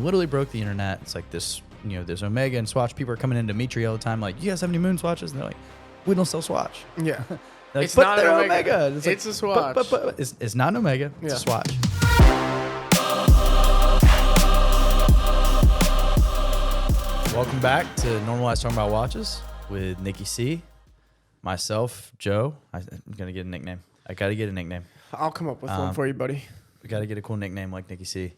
literally broke the internet. It's like this, there's Omega and Swatch. People are coming in to Dimitri all the time, like, you guys have any MoonSwatches? And they're like, we don't sell Swatch. Yeah. Like, It's not an Omega. It's, It's a Swatch. But it's not an Omega. It's a Swatch. Welcome back to Normalize Talking About Watches with Nikki C, myself, Joe. I'm going to get a nickname. I got to get a nickname. I'll come up with one for you, buddy. We got to get a cool nickname like Nikki C.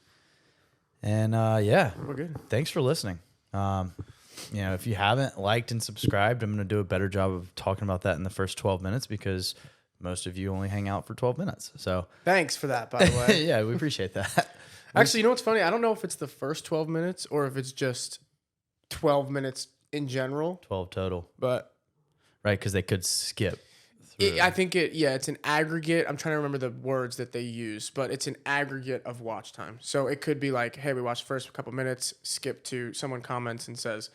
And yeah, we're good. Thanks for listening. If you haven't liked and subscribed, I'm going to do a better job of talking about that in the first 12 minutes because most of you only hang out for 12 minutes. So thanks for that, by the way. Yeah, we appreciate that. Actually, you know what's funny? I don't know if it's the first 12 minutes or if it's just 12 minutes in general. 12 total. But right, because they could skip. I think it's an aggregate. I'm trying to remember the words that they use, but it's an aggregate of watch time. So it could be like, hey, we watched the first couple minutes, skip to someone comments and says,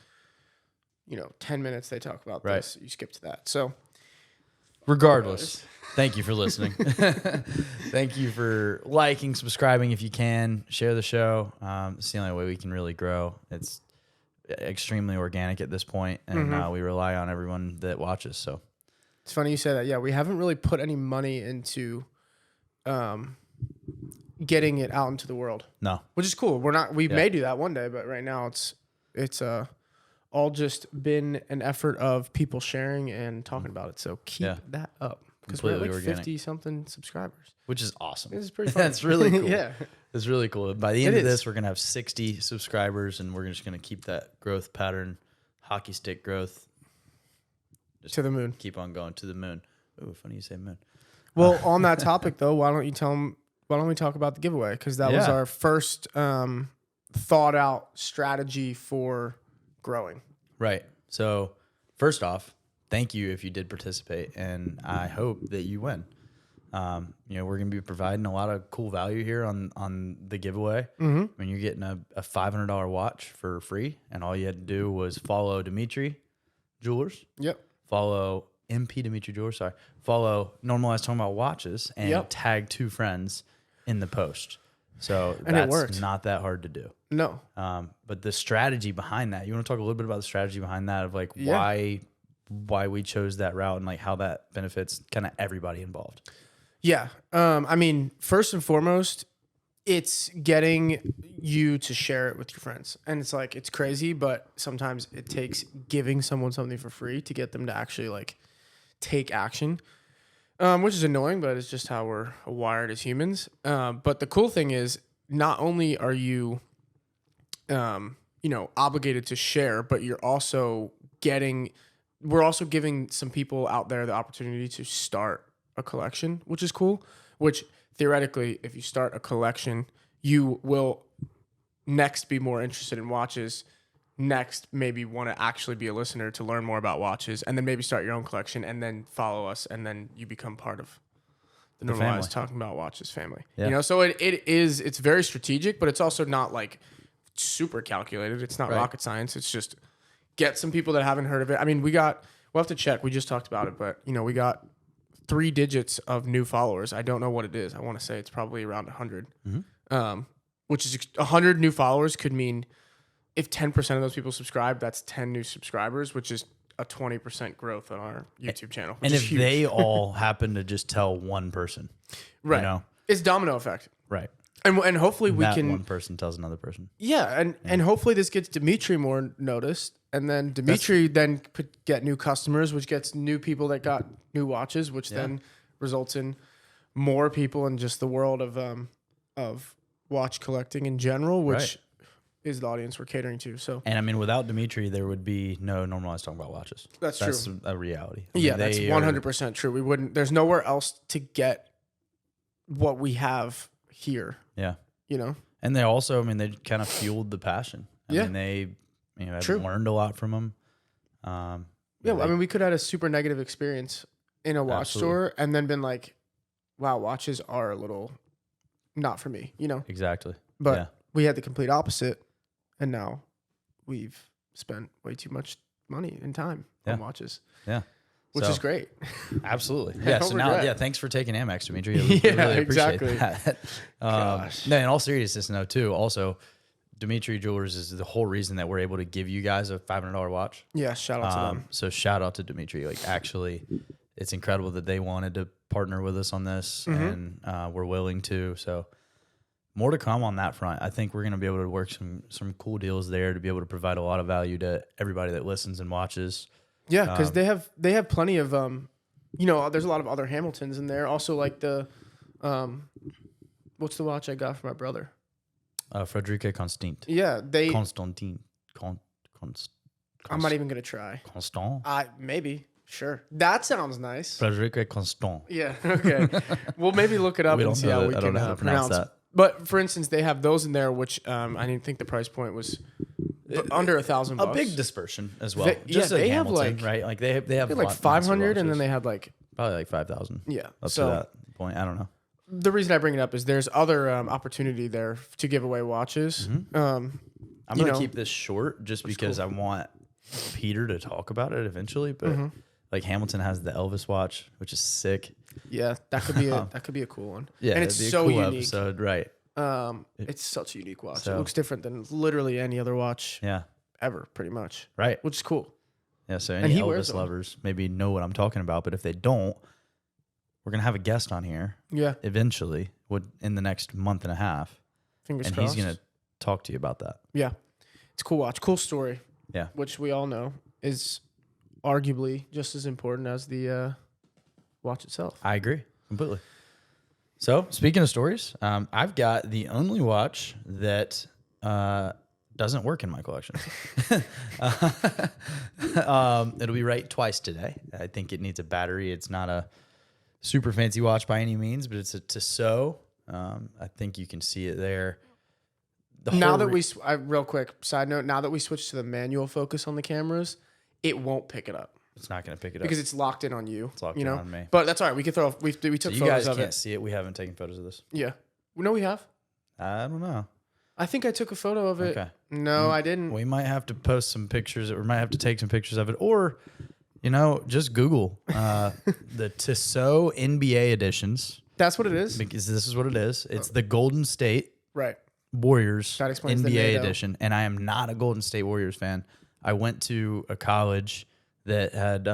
10 minutes they talk about this. You skip to that. So regardless, thank you for listening. Thank you for liking, subscribing if you can. Share the show. It's the only way we can really grow. It's extremely organic at this point, and we rely on everyone that watches. So it's funny you say that. Yeah, we haven't really put any money into getting it out into the world. No. Which is cool. We may do that one day, but right now it's all just been an effort of people sharing and talking about it. So keep that up. Because we're like 50-something subscribers. Which is awesome. This is pretty fun. That's really cool. Yeah. It's really cool. By the end of this, we're going to have 60 subscribers, and we're just going to keep that growth pattern, hockey stick growth. Just to the moon. Keep on going to the moon. Ooh, funny you say moon. Well, on that topic, though, why don't we talk about the giveaway? Because that was our first thought out strategy for growing. Right. So first off, thank you if you did participate, and I hope that you win. We're going to be providing a lot of cool value here on the giveaway. Mm-hmm. I mean, you're getting a $500 watch for free, and all you had to do was follow Dimitri Jewelers. Yep. Follow MP Dimitri Jewelers. Sorry. Follow Normalize Talking About Watches and tag 2 friends in the post. So that's not that hard to do. No. But the strategy behind that, you want to talk a little bit about the strategy behind that of like why we chose that route and like how that benefits kind of everybody involved. Yeah. I mean, first and foremost, it's getting you to share it with your friends. And it's like, it's crazy, but sometimes it takes giving someone something for free to get them to actually like take action, which is annoying, but it's just how we're wired as humans. But the cool thing is not only are you, obligated to share, but we're also giving some people out there the opportunity to start a collection, which is cool, which theoretically, if you start a collection, you will next be more interested in watches, next maybe want to actually be a listener to learn more about watches, and then maybe start your own collection and then follow us, and then you become part of the Normalize Talking About Watches family. Yeah. So it's very strategic, but it's also not like super calculated. It's not rocket science. It's just get some people that haven't heard of it. I mean, we'll have to check. We just talked about it, but we got 3 digits of new followers. I don't know what it is. I want to say it's probably around 100. Mm-hmm. Which is 100 new followers could mean if 10% of those people subscribe, that's 10 new subscribers, which is a 20% growth on our YouTube channel. And if they all happen to just tell one person, right? It's domino effect, right? And hopefully we can. One person tells another person. Yeah, and hopefully this gets Dimitri more noticed, and then Dimitri then could get new customers, which gets new people that got new watches, which then results in more people in just the world of watch collecting in general, which is the audience we're catering to. So, and I mean, without Dimitri, there would be no Normalize Talking About Watches. That's true. That's a reality. That's 100% true. We wouldn't. There's nowhere else to get what we have here. Yeah. And they also, they kind of fueled the passion. I mean, they, I've learned a lot from them. We could have had a super negative experience in a watch store and then been like, wow, watches are a little not for me, Exactly. But we had the complete opposite. And now we've spent way too much money and time on watches. Yeah. Which is great. Absolutely. Yeah. So now, thanks for taking Amex, Dimitri. I really appreciate that. No, in all seriousness, too. Also, Dimitri Jewelers is the whole reason that we're able to give you guys a $500 watch. Yeah, shout out to them. So shout out to Dimitri. Like, actually, it's incredible that they wanted to partner with us on this, and we're willing to. So more to come on that front. I think we're going to be able to work some cool deals there to be able to provide a lot of value to everybody that listens and watches. Yeah, because they have plenty of there's a lot of other Hamiltons in there. Also, like the what's the watch I got for my brother? Frederica Constant. Yeah, Constantine. I'm not even gonna try. Constant. Maybe. Sure. That sounds nice. Frederica Constant. Yeah. Okay. We'll maybe look it up and see how we can pronounce that. But for instance, they have those in there, which I didn't think the price point was under $1,000. A big dispersion as well. They have like right. Like they have like 500, and then they had like probably like 5,000. Yeah. Up to that point, I don't know. The reason I bring it up is there's other opportunity there to give away watches. I'm gonna keep this short just because I want Peter to talk about it eventually. But like Hamilton has the Elvis watch, which is sick. Yeah, that could be a cool one. Yeah, and it's so cool unique. Episode, right? It's such a unique watch. So, it looks different than literally any other watch. Yeah. Ever, pretty much. Right. Which is cool. Yeah. So any Elvis lovers maybe know what I'm talking about, but if they don't, we're gonna have a guest on here. Yeah. Eventually, in the next month and a half. Fingers crossed. And he's gonna talk to you about that. Yeah. It's a cool watch, cool story. Yeah. Which we all know is arguably just as important as the watch itself. I agree completely. So speaking of stories, I've got the only watch that doesn't work in my collection. It'll be right twice today. I think it needs a battery. It's not a super fancy watch by any means, but it's a Tissot. I think you can see it there. Real quick side note, now that we switched to the manual focus on the cameras, it won't pick it up. It's not going to pick it up because it's locked in on you. It's locked in on me. But that's all right. We could throw. We took photos of it. You guys can't see it. We haven't taken photos of this. Yeah. No, we have. I don't know. I think I took a photo of it. Okay. No, I didn't. We might have to post some pictures, or we might have to take some pictures of it, or just Google the Tissot NBA editions. That's what it is. Because this is what it is. It's the Golden State Warriors NBA NBA edition, and I am not a Golden State Warriors fan. I went to a college that had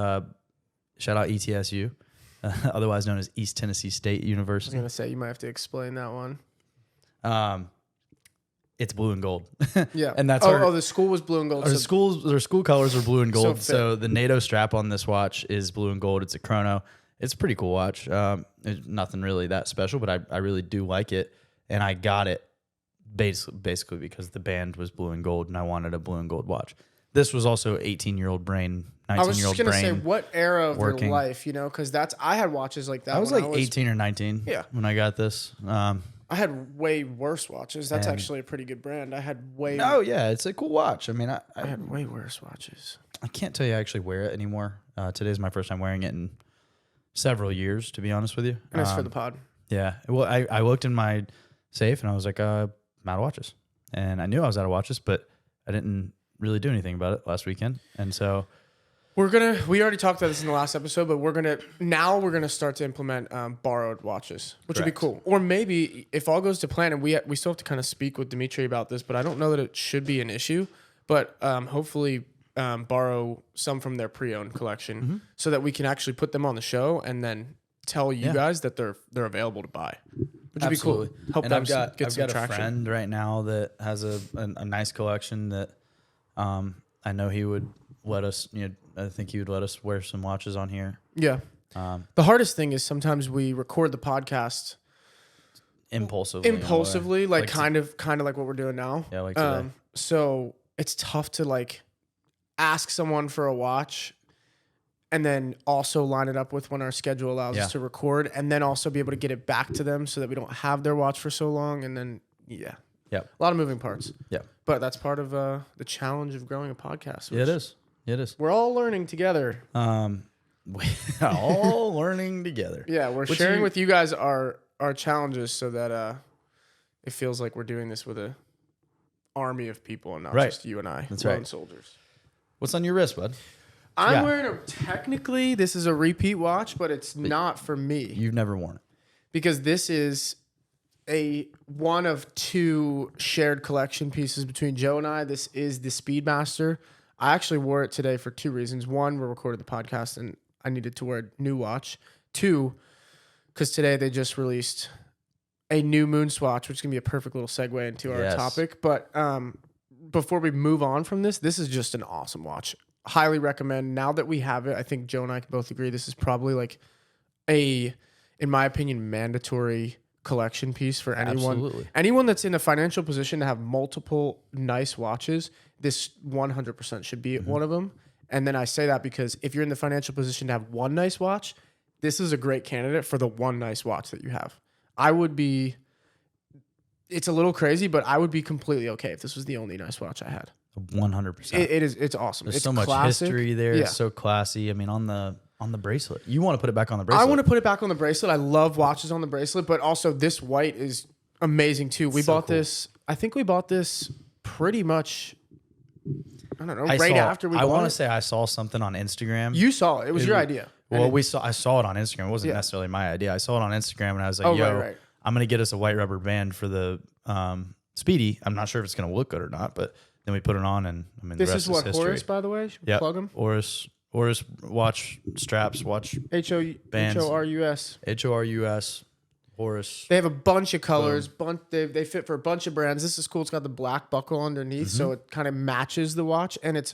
shout out ETSU, otherwise known as East Tennessee State University. I was gonna say you might have to explain that one. It's blue and gold. Yeah, and that's the school was blue and gold. Their school colors are blue and gold. So the NATO strap on this watch is blue and gold. It's a chrono. It's a pretty cool watch. It's nothing really that special, but I really do like it, and I got it basically because the band was blue and gold, and I wanted a blue and gold watch. This was also 18-year-old brain, 19-year-old brain. I was just going to say, what era of your life, because I had watches like that. I was like 18 or 19 when I got this. I had way worse watches. That's actually a pretty good brand. I had way... Oh, yeah, it's a cool watch. I mean, I had way worse watches. I can't tell you I actually wear it anymore. Today's my first time wearing it in several years, to be honest with you. And it's for the pod. Yeah. Well, I looked in my safe, and I was like, I'm out of watches. And I knew I was out of watches, but I didn't really do anything about it last weekend. And so we already talked about this in the last episode, but we're gonna start to implement borrowed watches, which would be cool. Or maybe if all goes to plan, and we still have to kind of speak with Dimitri about this, but I don't know that it should be an issue, but hopefully borrow some from their pre-owned collection so that we can actually put them on the show and then tell you guys that they're available to buy. Which would be cool. Help them get some traction. I've got a friend right now that has a nice collection that I know he would let us, I think he would let us wear some watches on here. Yeah. The hardest thing is sometimes we record the podcast impulsively, like kind of like what we're doing now. Yeah, like today. So it's tough to ask someone for a watch and then also line it up with when our schedule allows us to record, and then also be able to get it back to them so that we don't have their watch for so long. And then, a lot of moving parts. Yeah. But that's part of the challenge of growing a podcast. Yeah, it is. It is. We're all learning together. We're all learning together. Yeah, we're sharing with you guys our challenges so that it feels like we're doing this with a army of people and not just you and I. That's lone right. Soldiers. What's on your wrist, bud? I'm wearing technically this is a repeat watch, but it's not for me. You've never worn it. Because this is a one of two shared collection pieces between Joe and I. This is the Speedmaster. I actually wore it today for two reasons. One, we recorded the podcast and I needed to wear a new watch. Two, because today they just released a new MoonSwatch, which is going to be a perfect little segue into our topic. But before we move on from this is just an awesome watch. Highly recommend. Now that we have it, I think Joe and I can both agree this is probably like in my opinion, mandatory collection piece for anyone. Absolutely. Anyone that's in a financial position to have multiple nice watches, this 100% should be one of them. And then I say that because if you're in the financial position to have one nice watch, this is a great candidate for the one nice watch that you have. It's a little crazy, but I would be completely okay if this was the only nice watch I had. 100%. It's awesome. There's it's so much classic. history there. Yeah. It's so classy. I mean, on the bracelet. You want to put it back on the bracelet. I want to put it back on the bracelet. I love watches on the bracelet, but also this white is amazing too. We bought this. I think we bought this pretty much, I don't know, after we bought it. I want to say I saw something on Instagram. You saw it. It was your idea. Well, I saw it on Instagram. It wasn't necessarily my idea. I saw it on Instagram and I was like, right. I'm going to get us a white rubber band for the Speedy. I'm not sure if it's going to look good or not, but then we put it on and I mean, this the rest is what history. Horus, by the way. Should we plug him? Horus watch straps, watch bands. HORUS. HORUS. Horus. They have a bunch of colors. They fit for a bunch of brands. This is cool. It's got the black buckle underneath, so it kind of matches the watch. And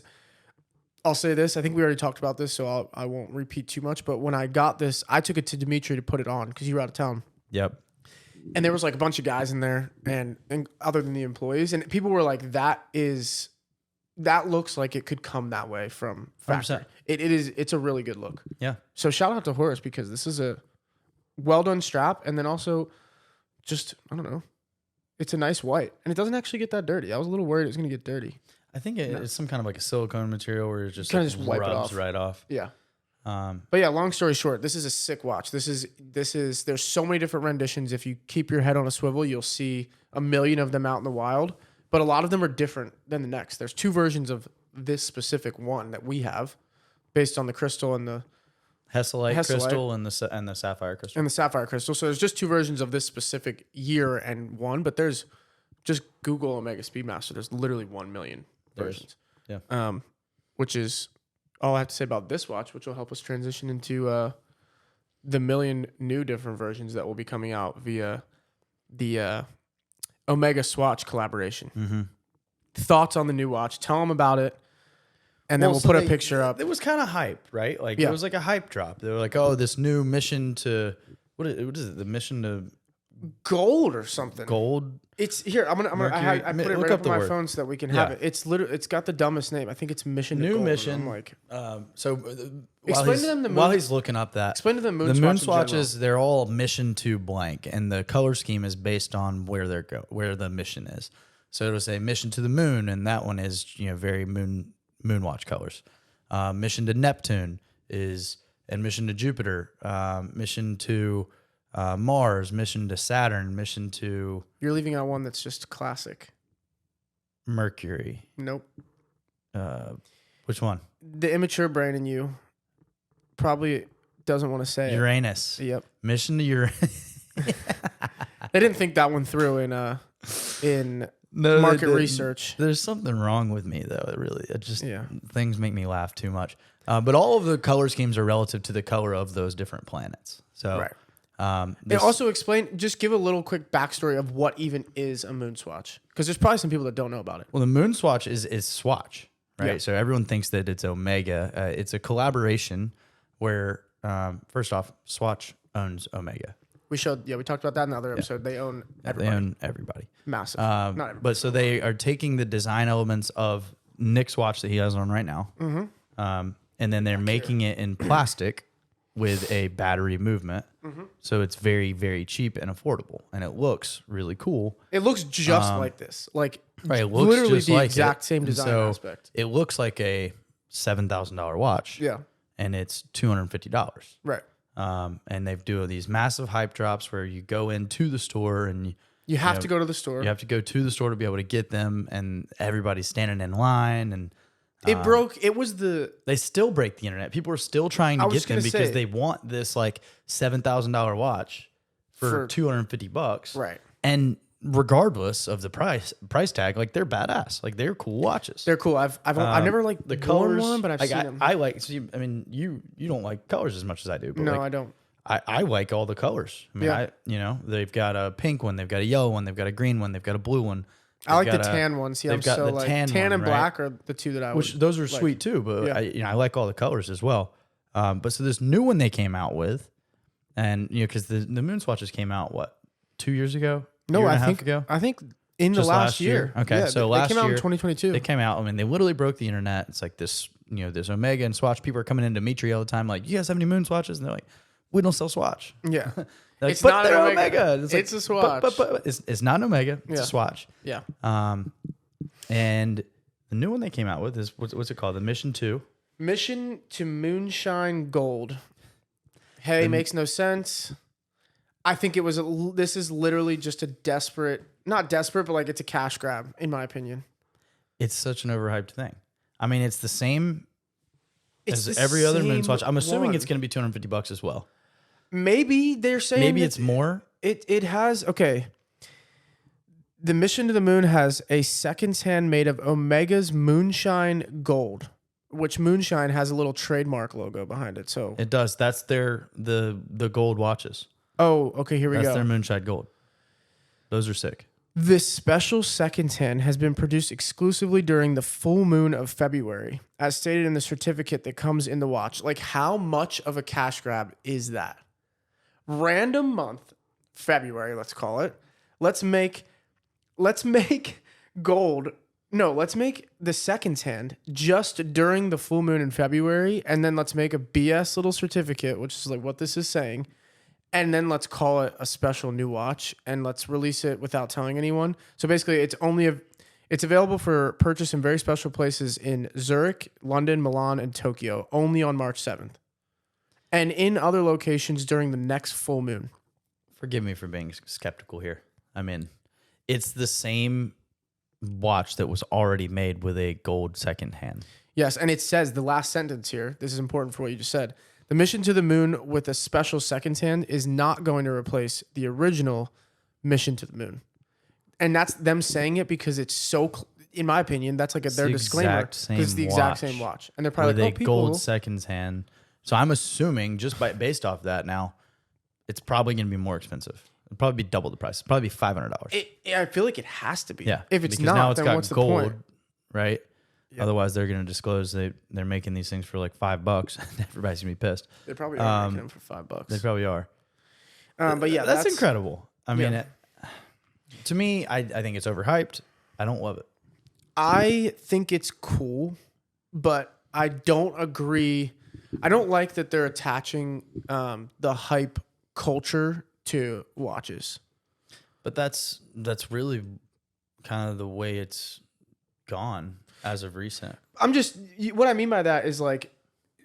I'll say this. I think we already talked about this, so I won't repeat too much. But when I got this, I took it to Dimitri to put it on because you were out of town. Yep. And there was like a bunch of guys in there, and other than the employees, and people were like, "That looks like it could come that way from factory." 100%. It's a really good look. Yeah. So shout out to Horus because this is a well done strap, and then also just I don't know, it's a nice white, and it doesn't actually get that dirty. I was a little worried it was gonna get dirty. I think it's some kind of like a silicone material where it just Kinda like just wipe it rubs off. right off. Yeah. But yeah, long story short, this is a sick watch. This is there's so many different renditions. If you keep your head on a swivel, you'll see a million of them out in the wild, but a lot of them are different than the next. There's two versions of this specific one that we have based on the crystal and the Hesselite crystal and the sapphire crystal. And the sapphire crystal. So there's just two versions of this specific year and one, but there's just Google Omega Speedmaster. There's literally 1 million versions. Yeah. Which is all I have to say about this watch, which will help us transition into the million new different versions that will be coming out via the Omega Swatch collaboration. Mm-hmm. Thoughts on the new watch? Tell them about it, and then we'll put a picture up. It was kind of hype, right? Like it was like a hype drop. They were like, "Oh, this new mission to what is it? The mission to gold or something? Gold? It's here. I put it right up on my phone so that we can have it. It's literally. It's got the dumbest name. I think it's Mission to New Gold. Mission. I'm like, Explain to them while he's looking up that. Explain to them the MoonSwatches. They're all mission to blank, and the color scheme is based on where where the mission is. So it'll say mission to the moon, and that one is very Moonwatch colors. Mission to Neptune and mission to Jupiter. Mission to Mars, mission to Saturn, mission to... You're leaving out one that's just classic. Mercury. Nope. Which one? The immature brain in you probably doesn't want to say Uranus. Yep. Mission to Uranus. They didn't think that one through in market research. There's something wrong with me, though. Things make me laugh too much. But all of the color schemes are relative to the color of those different planets. So... Right. And also just give a little quick backstory of what even is a MoonSwatch, because there's probably some people that don't know about it. Well, the MoonSwatch is Swatch, right? Yeah. So everyone thinks that it's Omega. It's a collaboration where, first off, Swatch owns Omega. We talked about that in the other episode. They own everybody. They own everybody. Massive. Not everybody. But so they are taking the design elements of Nick's watch that he has on right now, and then they're making it in plastic with a battery movement. So it's very, very cheap and affordable, and it looks really cool. It looks just like this, like right, it looks literally just the like exact same design aspect. It looks like a $7,000 watch. Yeah, and it's $250. Right. And they do these massive hype drops where you go into the store and you have to go to the store. You have to go to the store to be able to get them, and everybody's standing in line and. It broke. It was They still break the internet. People are still trying to get them because they want this like $7,000 watch for $250. Right. And regardless of the price tag, like they're badass. Like they're cool watches. They're cool. I've never like The worn colors, one, but I've like, seen them. I like. See, I mean, you don't like colors as much as I do. But No, like, I don't. I like all the colors. I mean, Yeah. they've got a pink one, they've got a yellow one, they've got a green one, they've got a blue one. I like the tan ones. See, I'm they've got so the like tan tan one, and right? black are the two that I Which would those are like. sweet too, but Yeah. I like all the colors as well. But so this new one they came out with, and because the MoonSwatches came out 2 years ago? No, Year and I a half think ago? I think in the Just last year. Okay, Yeah, so they last came out in year 2022. they came out. I mean, they literally broke the internet. It's like this, this Omega and Swatch. People are coming into Dimitri all the time, like, you guys have any MoonSwatches? And they're like, we don't sell Swatch. Yeah. Like, It's but not an they're Omega. It's, It's a Swatch. But it's not an Omega. It's Yeah. a Swatch. Yeah. And the new one they came out with is what's it called? The Mission 2. Mission to Moonshine Gold. Hey, makes no sense. I think this is literally just a not desperate, but like it's a cash grab, in my opinion. It's such an overhyped thing. I mean, it's the same It's as the every other same MoonSwatch. I'm assuming one. it's going to be $250 as well. Maybe they're saying Maybe that it's more. It has okay. The Mission to the Moon has a second hand made of Omega's Moonshine Gold, which Moonshine has a little trademark logo behind it. So It does. That's the gold watches. oh, okay, here we That's go. their Moonshine Gold. Those are sick. This special second hand has been produced exclusively during the full moon of February, as stated in the certificate that comes in the watch. Like, how much of a cash grab is that? Random month, February, let's call it. Let's make gold. No, let's make the second hand just during the full moon in February, and then let's make a BS little certificate, which is like what this is saying. And then let's call it a special new watch, and let's release it without telling anyone. So basically, it's available for purchase in very special places in Zurich, London, Milan, and Tokyo, only on March 7th, and in other locations during the next full moon. Forgive me for being skeptical here. I mean, it's the same watch that was already made with a gold second hand. Yes, and it says the last sentence here. This is important for what you just said. The Mission to the Moon with a special second hand is not going to replace the original Mission to the Moon. And that's them saying it because it's so, in my opinion, that's like their disclaimer. Because it's the exact same watch. And they're probably with like, a gold second hand. So I'm assuming, just based off that now, it's probably going to be more expensive. It'll probably be double the price. It'll probably be $500. I feel like it has to be. Yeah. If it's because not, now it's then got what's the gold, point? right? Yep. Otherwise, they're going to disclose they're making these things for like $5. Everybody's going to be pissed. They probably are making them for $5. They probably are. But yeah, that's incredible. I mean, Yeah. to me, I think it's overhyped. I don't love it. I think it's cool, but I don't agree. I don't like that they're attaching the hype culture to watches. But that's really kind of the way it's gone as of recent. What I mean by that is like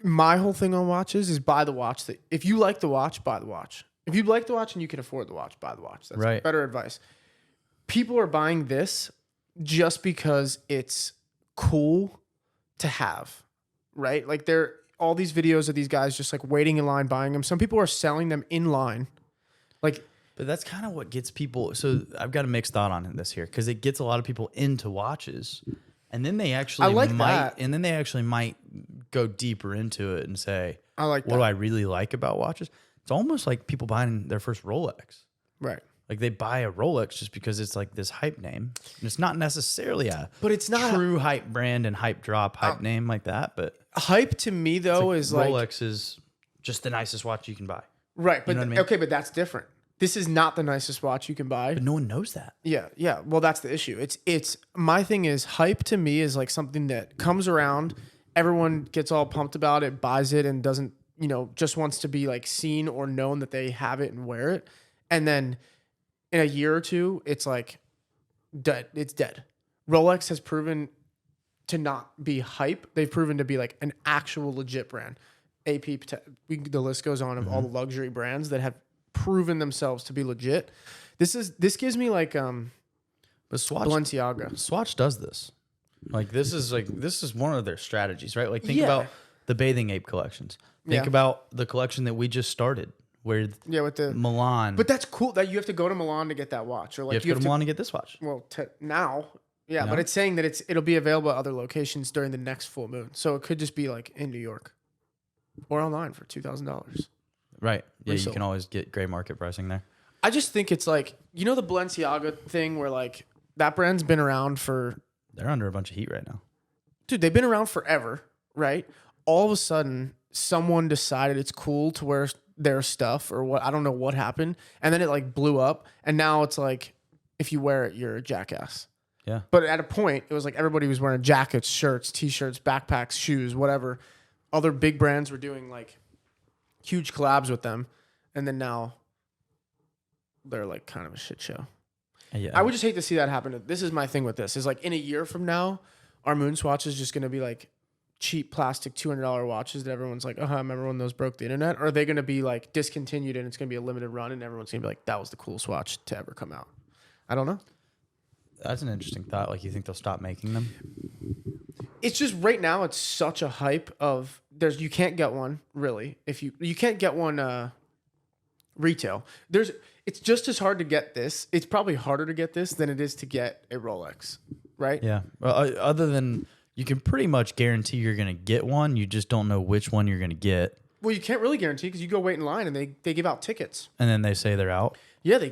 my whole thing on watches is buy the watch. That if you like the watch, buy the watch. If you like the watch and you can afford the watch, buy the watch. That's right. Better advice. People are buying this just because it's cool to have, right? Like there all these videos of these guys just like waiting in line buying them. Some people are selling them in line. Like, but that's kind of what gets people. So I've got a mixed thought on this here because it gets a lot of people into watches, and then they actually might go deeper into it and say, I like what do I really like about watches? It's almost like people buying their first Rolex. Right. Like they buy a Rolex just because it's like this hype name. And it's not necessarily but it's not true hype brand and hype drop hype name like that. But hype to me though is like Rolex is just the nicest watch you can buy. Right. But you know what I mean? okay, but that's different. This is not the nicest watch you can buy. But no one knows that. Yeah. Well, that's the issue. It's my thing is hype to me is like something that comes around, everyone gets all pumped about it, buys it, and doesn't, just wants to be like seen or known that they have it and wear it. And then in a year or two, it's like dead. It's dead. Rolex has proven to not be hype. They've proven to be like an actual legit brand. The list goes on of all the luxury brands that have proven themselves to be legit. This gives me like But Swatch, Balenciaga. Swatch does this. This is one of their strategies, right? Like think Yeah. about the Bathing Ape collections. Think Yeah. about the collection that we just started, where with the Milan. But that's cool that you have to go to Milan to get that watch, or like you have to go to Milan to get this watch. Well, now, yeah, No? but it's saying that it'll be available at other locations during the next full moon, so it could just be like in New York or online for $2,000. Right. Yeah, Resale. you can always get gray market pricing there. I just think it's like, you know, the Balenciaga thing where like that brand's been around for, They're under a bunch of heat right now. dude, they've been around forever, right? All of a sudden, someone decided it's cool to wear their stuff, or what, I don't know what happened, and then it like blew up, and now it's like, if you wear it, you're a jackass. Yeah. But at a point, it was like everybody was wearing jackets, shirts, t-shirts, backpacks, shoes, whatever. Other big brands were doing like huge collabs with them, and then now they're like kind of a shit show. Yeah. I would just hate to see that happen. This is my thing with this. Is like in a year from now, our MoonSwatch is just going to be like cheap plastic $200 watches that everyone's like, remember when those broke the internet? Or are they going to be like discontinued and it's going to be a limited run and everyone's going to be like, that was the coolest watch to ever come out? I don't know. That's an interesting thought. Like, you think they'll stop making them? It's just right now it's such a hype of you can't get one really. If you can't get one retail. It's just as hard to get this. It's probably harder to get this than it is to get a Rolex, right? Yeah. Well, other than you can pretty much guarantee you're going to get one. You just don't know which one you're going to get. Well, you can't really guarantee because you go wait in line and they give out tickets. And then they say they're out. Yeah, they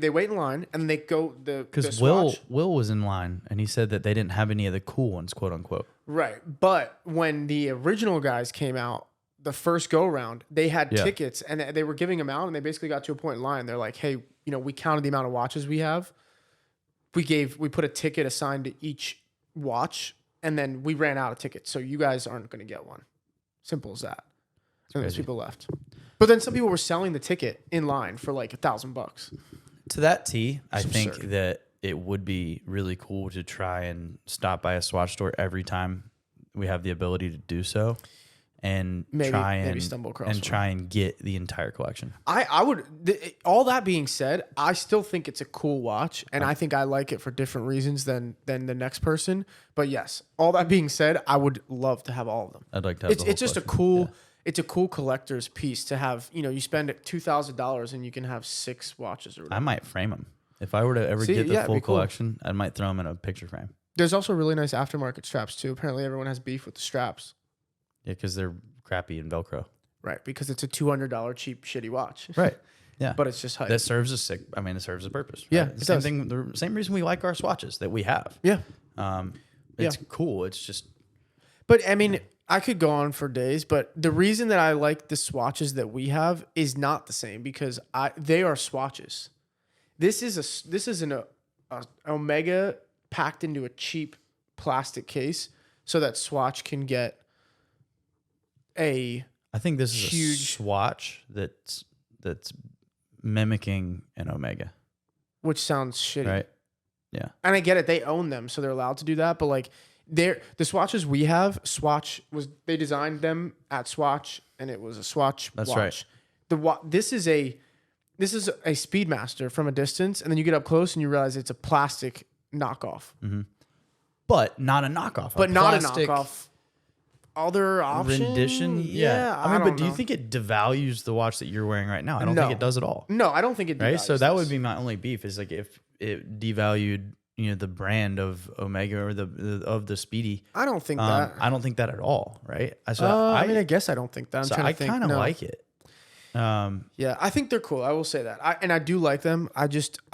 wait in line and they go because Will was in line and he said that they didn't have any of the cool ones, quote unquote. Right, but when the original guys came out, the first go round, they had tickets and they were giving them out, and they basically got to a point in line. They're like, "Hey, we counted the amount of watches we have. We put a ticket assigned to each watch, and then we ran out of tickets. So you guys aren't going to get one. Simple as that." And those people left. But then some people were selling the ticket in line for like $1,000. To that T, I think absurd. that it would be really cool to try and stop by a Swatch store every time we have the ability to do so, and maybe stumble across and try and get the entire collection. I would. All that being said, I still think it's a cool watch, and I think I like it for different reasons than the next person. But yes, all that being said, I would love to have all of them. I'd like to have. It's just a cool. Yeah. It's a cool collector's piece to have. You spend $2,000 and you can have 6 watches or whatever. I might frame them if I were to ever get the full collection. I might throw them in a picture frame. There's also really nice aftermarket straps too. Apparently, everyone has beef with the straps. Yeah, because they're crappy and Velcro. Right, because it's a $200 cheap shitty watch. Right. Yeah, but it's just hype. That serves it serves a purpose. Right? Yeah, the same thing. The same reason we like our Swatches that we have. Yeah. It's cool. It's just. But I mean, I could go on for days, but the reason that I like the Swatches that we have is not the same because they are Swatches. This is an Omega packed into a cheap plastic case so that Swatch can get I think this is huge, a Swatch that's mimicking an Omega, which sounds shitty, right? Yeah, and I get it; they own them, so they're allowed to do that. But like, the Swatches we have, they designed them at Swatch, and it was a Swatch. That's watch. right. This is a Speedmaster from a distance, and then you get up close and you realize it's a plastic knockoff, but not a knockoff. But not a knockoff. Other option? Rendition? Yeah. I mean, but do you think it devalues the watch that you're wearing right now? I don't think it does at all. No, I don't think it devalues. Right? So that would be my only beef is like if it devalued, the brand of Omega or of the Speedy. I don't think that. I don't think that at all, right? I guess I don't think that. I kind of like it. Yeah, I think they're cool. I will say that. I do like them. I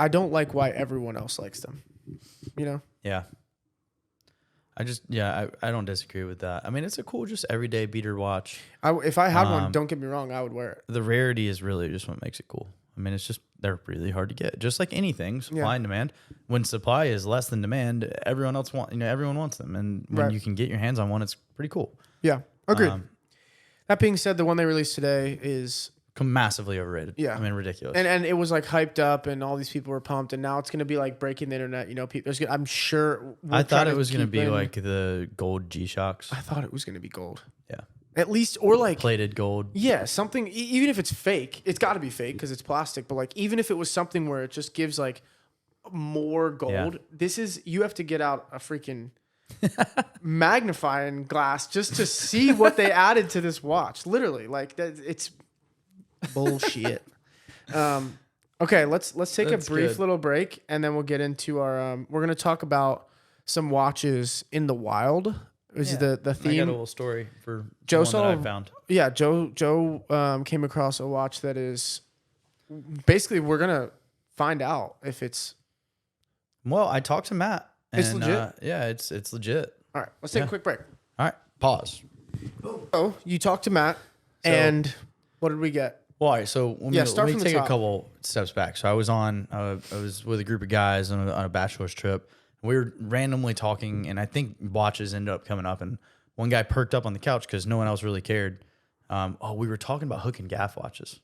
don't like why everyone else likes them. Yeah. I don't disagree with that. I mean, it's a cool, just everyday beater watch. If I had one, don't get me wrong, I would wear it. The rarity is really just what makes it cool. I mean, it's just, they're really hard to get. Just like anything, supply and demand. When supply is less than demand, everyone wants them. And when you can get your hands on one, it's pretty cool. Yeah, agreed. That being said, the one they released today is massively overrated. Yeah. I mean, ridiculous. And it was like hyped up and all these people were pumped, and now it's going to be like breaking the internet. I'm sure. I thought it was going to be like the gold G-Shocks. I thought it was going to be gold. Yeah. At least, or like plated gold. Yeah. Something, even if it's fake, it's got to be fake because it's plastic. But like, even if it was something where it just gives like more gold, you have to get out a freaking magnifying glass just to see what they added to this watch. Literally, like it's Bullshit. Okay, let's take That's a brief good. little break, and then we'll get into our. We're gonna talk about some watches in the wild. Is Yeah. the I theme? got a little story for Joe one saw. that I found. Yeah, Joe came across a watch that is basically we're gonna find out if it's. Well, I talked to Matt. It's And, legit? Yeah, it's legit. All right, let's take a Yeah. quick break. All right, pause. Oh, you talked to Matt, and what did we get? Well, all right, so let Yeah, me, start let me from the take a top. couple steps back. So I was with a group of guys on a bachelor's trip. We were randomly talking, and I think watches ended up coming up. And one guy perked up on the couch because no one else really cared. We were talking about hook and gaff watches,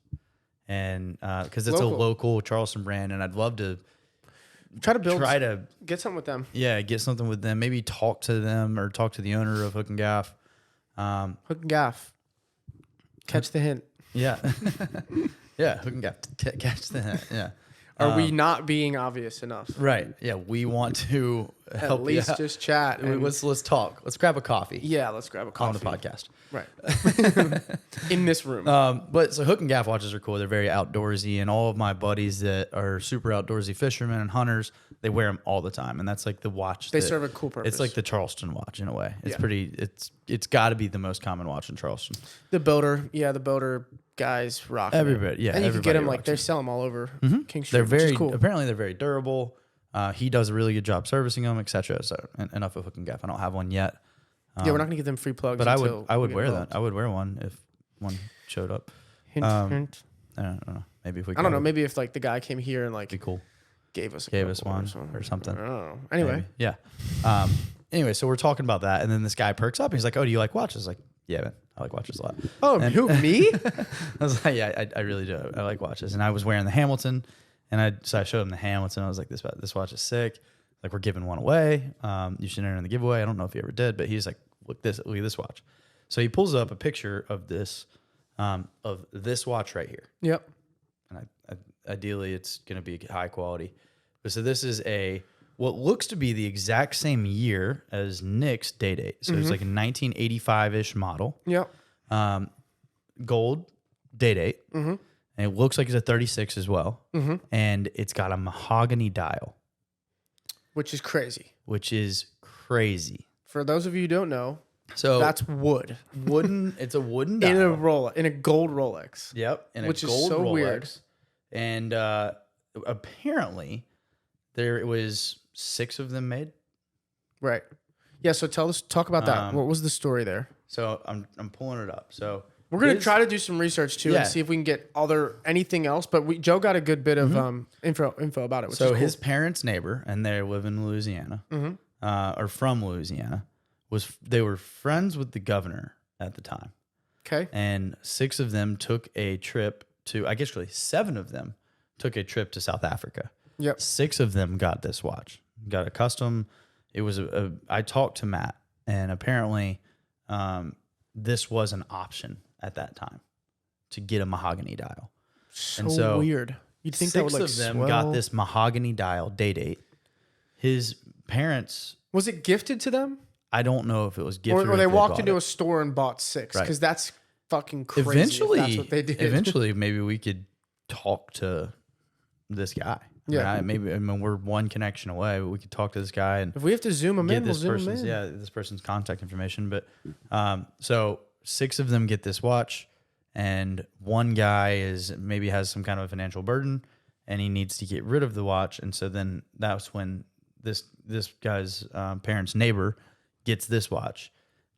and because it's a local Charleston brand, and I'd love to Try to get something with them. get something with them. Maybe talk to them or talk to the owner of Hook and Gaff. Hook and gaff. Catch the hint. Yeah, yeah, Hook and Gaff. Catch the hint. Yeah. Are we not being obvious enough? Right. Yeah, we want to help At least you out. just chat. And, Let's talk. Let's grab a coffee yeah, let's grab a on coffee. the podcast. Right. In this room. But so Hook and Gaff watches are cool. They're very outdoorsy, and all of my buddies that are super outdoorsy fishermen and hunters, they wear them all the time, and that's like the watch. They serve a cool purpose. It's like the Charleston watch in a way. It's Yeah. pretty. It's got to be the most common watch in Charleston. The boater guys rock. Everybody, yeah, and you can get everybody them like rocks they them. sell them all over King Street. They're which is very cool. apparently they're very durable. He does a really good job servicing them, etc. So enough of Hook and Gaff. I don't have one yet. Yeah, we're not gonna give them free plugs. But I would we get wear involved. that. I would wear one if one showed up. Hint, hint. I don't know. Maybe if we I don't know. Maybe if like the guy came here and like be cool. gave us One or something. I don't know. Anyway, Maybe. Yeah. Anyway, so we're talking about that, and then this guy perks up. He's like, "Oh, do you like watches?" Like, yeah, man, I like watches a lot. oh, who me? I was like, "Yeah, I really do. I like watches." And I was wearing the Hamilton, and I showed him the Hamilton. I was like, "This watch is sick. Like, we're giving one away. You should enter in the giveaway." I don't know if he ever did, but he's like, look at this watch." So he pulls up a picture of this watch right here. Yep. And ideally it's going to be high quality. But so this is what looks to be the exact same year as Nick's day date. So it's like a 1985-ish model. Yep. Gold day date. And it looks like it's a 36 as well. And it's got a mahogany dial. Which is crazy. Which is crazy. For those of you who don't know, So that's wood wooden. It's a wooden dial. in a gold Rolex. Yep. And Which a is gold so Rolex. weird. And apparently there was 6 of them made. Right. Yeah. So talk about that. What was the story there? So I'm pulling it up. So We're gonna try to do some research too and see if we can get anything else. But Joe got a good bit of info about it. Which is cool. his parents' neighbor, and they live in Louisiana, or from Louisiana, they were friends with the governor at the time. Okay. And 6 of them took a trip to, I guess really 7 of them took a trip to South Africa. Yep. 6 of them got this watch, got a custom. It was I talked to Matt, and apparently this was an option at that time to get a mahogany dial. So weird. You'd think that would 6 like of them swell. got this mahogany dial day date. His parents, Was it gifted to them? I don't know if it was gifted Or they walked into a a store and bought 6 Right. because that's fucking crazy. Eventually, if that's what they did. eventually, maybe we could talk to this guy. Yeah. We're one connection away, but we could talk to this guy and if we have to zoom them get in, we'll this zoom them person's in. this person's contact information. But so 6 of them get this watch, and one guy has some kind of a financial burden, and he needs to get rid of the watch, and so then that's when this guy's parents' neighbor gets this watch,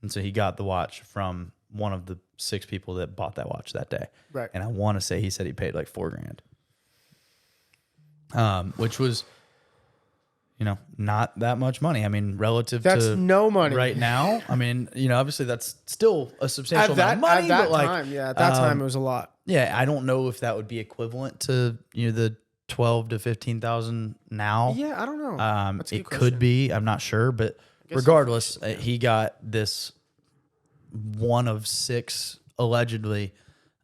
and so he got the watch from one of the 6 people that bought that watch that day. Right. And I want to say he said he paid like $4,000. Which was, not that much money. I mean, relative That's to no money right now. I mean, obviously that's still a substantial amount of money. At that but like, time, at that time it was a lot. yeah, I don't know if that would be equivalent to the 12 to 15,000 now. Yeah, I don't know. That's a good It question. could be. I'm not sure, but regardless, he got this one of 6 allegedly.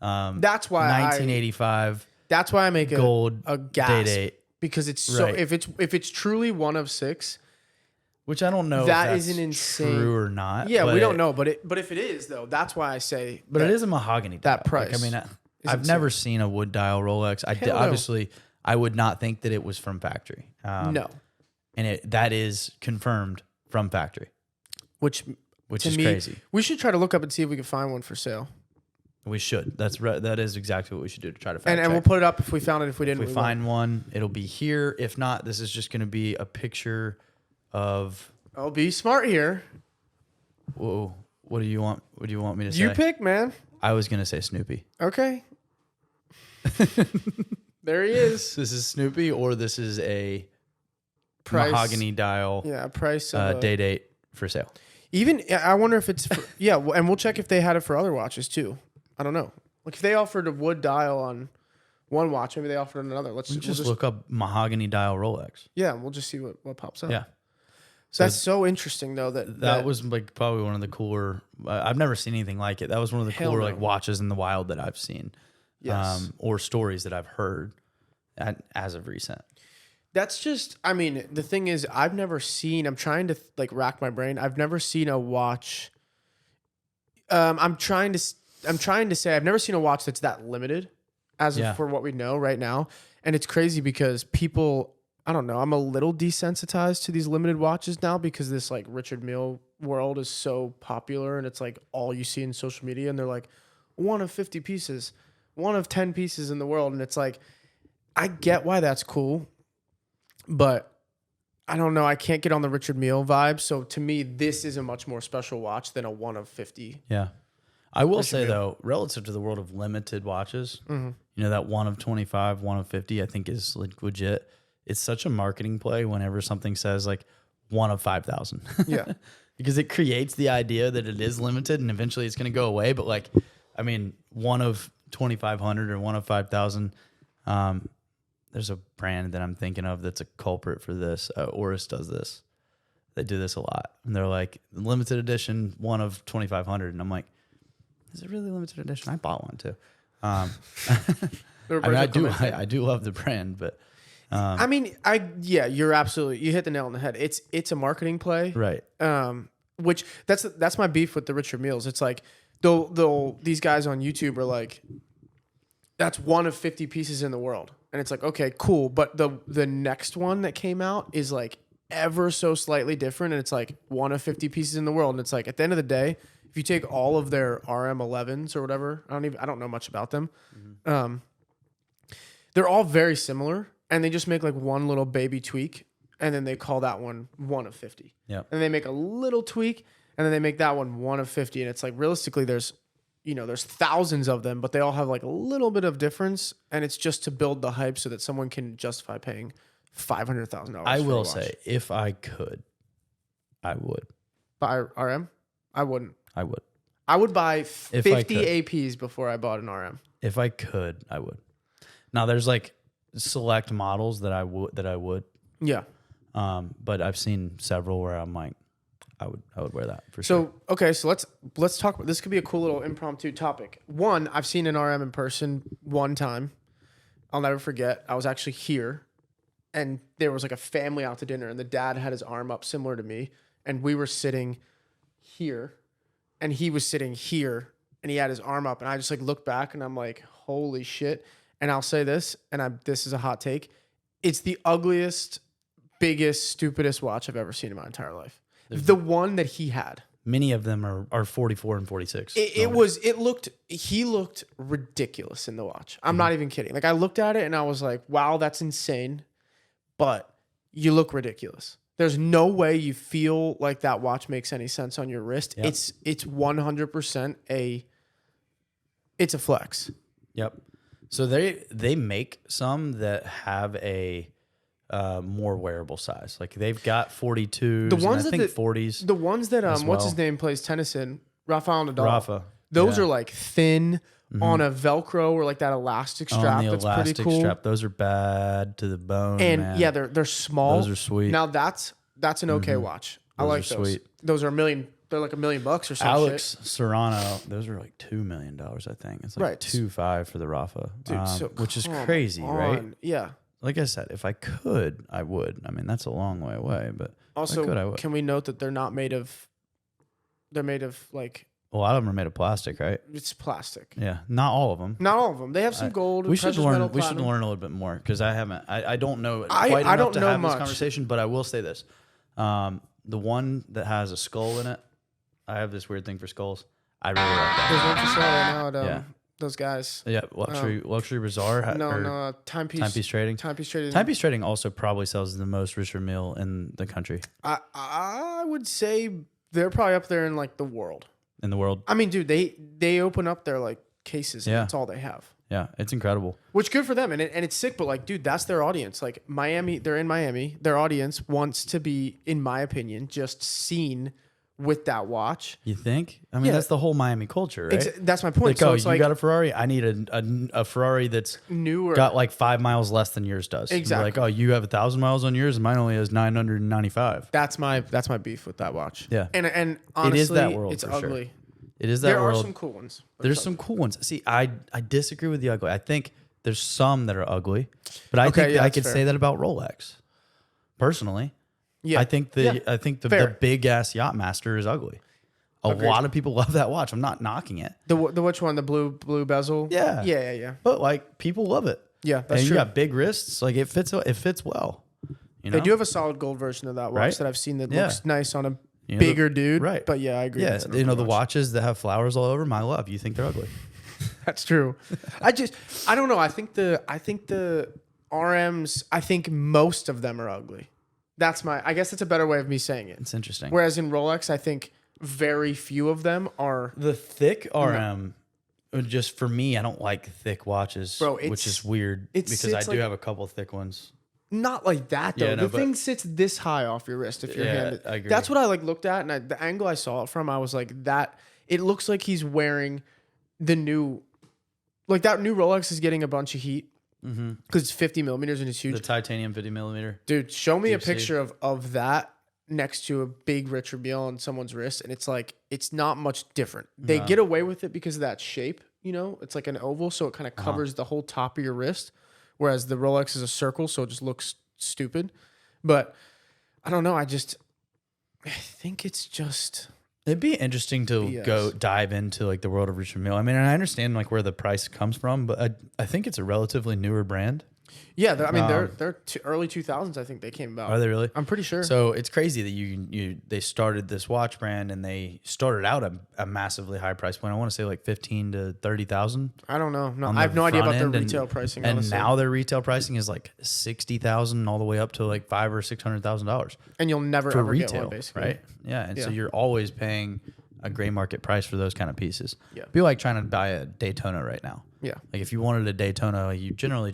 That's why 1985 that's why I make gold a gasp day date. because it's so Right. if it's truly one of 6, Which I don't know that if is that's an insane true or not. Yeah, but we don't know, but if it is though, that's why I say But it is a mahogany. that dial. Like, price I mean, I've never seen a wood dial Rolex. Obviously, I would not think that it was from factory. No. And that is confirmed from factory. Which is crazy. We should try to look up and see if we can find one for sale. We should. That is exactly what we should do to try to fact check. And we'll put it up if we found it. If we didn't, if we find one, it'll be here. If not, this is just going to be a picture of. I'll be smart here. Whoa! What do you want? What do you want me to say? You pick, man. I was going to say Snoopy. Okay. There he is. This is Snoopy, or this is a price, mahogany dial. Yeah, price. Day date for sale. Even I wonder if it's and we'll check if they had it for other watches too. I don't know. Like if they offered a wood dial on one watch, maybe they offered on another. We'll just look up mahogany dial Rolex. Yeah, we'll just see what pops up. Yeah. So that's so interesting though that was like probably one of the cooler. I've never seen anything like it. That was one of the cooler like watches in the wild that I've seen. Yes. Or stories that I've heard as of recent. That's just, I mean, the thing is, I've never seen, I'm trying to like rack my brain. I've never seen a watch. I'm trying to say I've never seen a watch that's that limited for what we know right now. And it's crazy because people, I don't know, I'm a little desensitized to these limited watches now because this like Richard Mille world is so popular and it's like all you see in social media and they're like 1 of 50 pieces, 1 of 10 pieces in the world. And it's like, I get why that's cool, but I don't know. I can't get on the Richard Mille vibe. So to me, this is a much more special watch than a 1 of 50. Yeah. I will say, though, relative to the world of limited watches, you know, that 1 of 25, 1 of 50, I think is like legit. It's such a marketing play whenever something says like 1 of 5,000. Yeah. Because it creates the idea that it is limited and eventually it's going to go away. But like, I mean, 1 of 2,500 or 1 of 5,000, there's a brand that I'm thinking of that's a culprit for this. Oris does this. They do this a lot. And they're like, limited edition, 1 of 2,500. And I'm like, is it really limited edition? I bought one too. I do love the brand, but you're absolutely, you hit the nail on the head. It's a marketing play, right? Which that's my beef with the Richard Milles. It's like these guys on YouTube are like, that's 1 of 50 pieces in the world, and it's like, okay, cool, but the next one that came out is like ever so slightly different, and it's like 1 of 50 pieces in the world, and it's like at the end of the day, if you take all of their RM11s or whatever, I don't know much about them. They're all very similar, and they just make like one little baby tweak, and then they call that one 1 of 50. Yeah. And they make a little tweak, and then they make that one 1 of 50, and it's like realistically, there's thousands of them, but they all have like a little bit of difference, and it's just to build the hype so that someone can justify paying $500,000. I will say, if I could, I would buy RM. I wouldn't. I would. I would buy 50 APs before I bought an RM. If I could, I would. Now there's like select models that I would. Yeah. But I've seen several where I'm like, I would wear that for sure. So okay, so let's talk about this. Could be a cool little impromptu topic. One, I've seen an RM in person one time. I'll never forget. I was actually here, and there was like a family out to dinner, and the dad had his arm up similar to me, and we were sitting here, and he was sitting here, and he had his arm up, and I just like looked back, and I'm like, holy shit. And I'll say this, and this is a hot take. It's the ugliest, biggest, stupidest watch I've ever seen in my entire life. The one that he had. Many of them are 44 and 46. He looked ridiculous in the watch. I'm not even kidding. Like I looked at it and I was like, wow, that's insane. But you look ridiculous. There's no way you feel like that watch makes any sense on your wrist. Yep. It's 100% it's a flex. Yep. So they make some that have a more wearable size. Like they've got 42s, the ones and I think 40s. The ones that what's his name plays tennis in, Rafael Nadal. Rafa. Those are like thin on a Velcro or like that elastic strap. That's pretty cool. Strap. Those are bad to the bone. And man. Yeah, they're small. Those are sweet. Now that's an okay watch. I like those. Sweet. Those are $1 million. They're like $1 million or something. Alex Serrano, those are like $2 million, I think. It's like 2.5 for the Rafa, dude, which is crazy, right? Yeah. Like I said, if I could, I would. I mean, that's a long way away, but also, if I could, I would. Can we note that they're made of like A lot of them are made of plastic, right? It's plastic. Yeah, not all of them. Not all of them. They have some gold. We should precious learn. metal, We should platinum. learn a little bit more because I haven't. I don't know quite I enough don't to know have much. this conversation. But I will say this: the one that has a skull in it. I have this weird thing for skulls. I really like that. There's one for sale right now at Yeah. those guys. Yeah, luxury bazaar. No, Timepiece trading. Timepiece trading. Timepiece trading also probably sells the most Richard Mille in the country, I would say they're probably up there in like the world. in the world. I mean, dude, they open up their like cases. And Yeah. that's all they have. Yeah, it's incredible. Which good for them, and it's sick. But like, dude, that's their audience. Like Miami, they're in Miami. Their audience wants to be, in my opinion, just seen with that watch. You think? I mean, Yeah. that's the whole Miami culture, right? That's my point. Like, So oh, it's you like got a Ferrari? I need a Ferrari that's newer. got like 5 miles less than yours does. And you're Exactly. like, oh, you have 1,000 miles on yours, and mine only has 995. That's my beef with that watch. Yeah. And honestly, It is that world it's for sure. ugly. It is that There world. are some cool ones. but There's it's some cool ones. See, I disagree with the ugly. I think there's some that are ugly, but I Okay, think yeah, I that's could fair. say that about Rolex. Personally, Yeah. I think the Fair. big ass Yachtmaster is ugly. A Agreed. lot of people love that watch. I'm not knocking it, The which one? The blue bezel? Yeah. Yeah. but like people love it. Yeah, that's and true. you got big wrists. Like it fits well. You know? They do have a solid gold version of that watch Right? that I've seen that Yeah. looks nice on a You know, bigger dude. right. But yeah, I agree. Yeah, with that you know the pretty much. watches that have flowers all over them. I love. You think they're ugly? That's true. I don't know. I think the RMs, I think most of them are ugly. I guess that's a better way of me saying it. It's interesting. Whereas in Rolex, I think very few of them are. The thick RM, just for me, I don't like thick watches, Bro, which is weird it because I sits do like- have a couple thick ones. Not like that though. Yeah, no, the but- thing sits this high off your wrist if your Yeah, hand. I agree. That's what I like looked at, and the angle I saw it from, I was like, that. It looks like he's wearing the new, like that new Rolex is getting a bunch of heat because it's 50 millimeters and it's huge. The titanium 50 millimeter. Dude, show me a Deep sea. picture of that next to a big Richard Mille on someone's wrist, and it's like it's not much different. They get away with it because of that shape. You know, it's like an oval, so it kind of covers the whole top of your wrist, whereas the Rolex is a circle, so it just looks stupid. But I don't know. I think it's just. It'd be interesting to BS. go dive into like the world of Richard Mille. I mean, I understand like where the price comes from, but I think it's a relatively newer brand. Yeah, they're early 2000s. I think they came about. Are they really? I'm pretty sure. So it's crazy that they started this watch brand and they started out at a massively high price point. I want to say like 15 to 30,000. I don't know. No, on I have the no idea front about their end, retail pricing. And honestly. now their retail pricing is like 60,000 all the way up to like $500,000 or $600,000 and you'll never for ever get retail, one, basically. right? Yeah, and so Yeah. you're always paying a gray market price for those kind of pieces. Yeah. Be like trying to buy a Daytona right now. Yeah. Like if you wanted a Daytona, you generally